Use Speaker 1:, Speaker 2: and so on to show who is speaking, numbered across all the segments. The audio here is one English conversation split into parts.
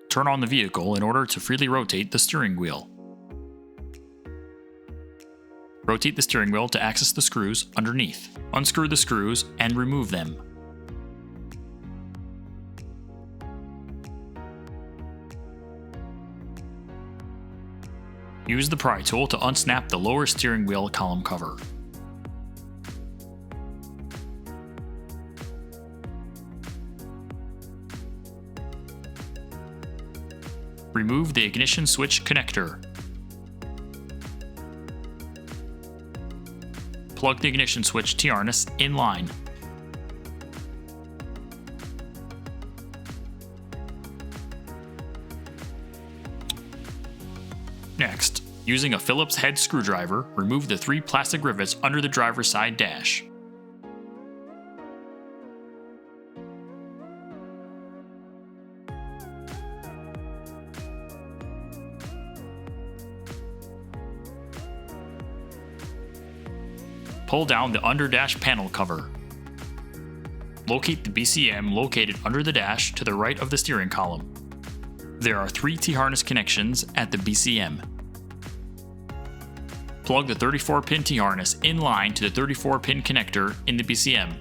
Speaker 1: Turn on the vehicle in order to freely rotate the steering wheel. Rotate the steering wheel to access the screws underneath. Unscrew the screws and remove them. Use the pry tool to unsnap the lower steering wheel column cover. Remove the ignition switch connector. Plug the ignition switch T-harness in line. Next, using a Phillips head screwdriver, remove the 3 plastic rivets under the driver's side dash. Pull down the under dash panel cover. Locate the BCM located under the dash to the right of the steering column. There are 3 T-harness connections at the BCM. Plug the 34-pin T-harness in line to the 34-pin connector in the BCM.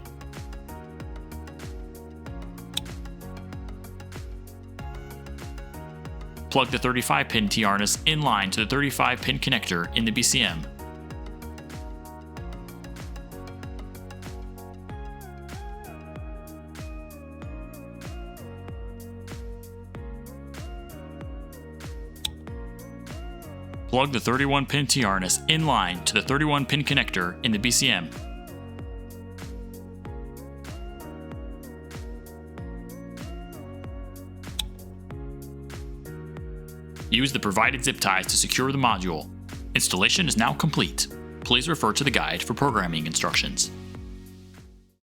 Speaker 1: Plug the 35-pin T-harness in line to the 35-pin connector in the BCM. Plug the 31-pin T-harness in line to the 31-pin connector in the BCM. Use the provided zip ties to secure the module. Installation is now complete. Please refer to the guide for programming instructions.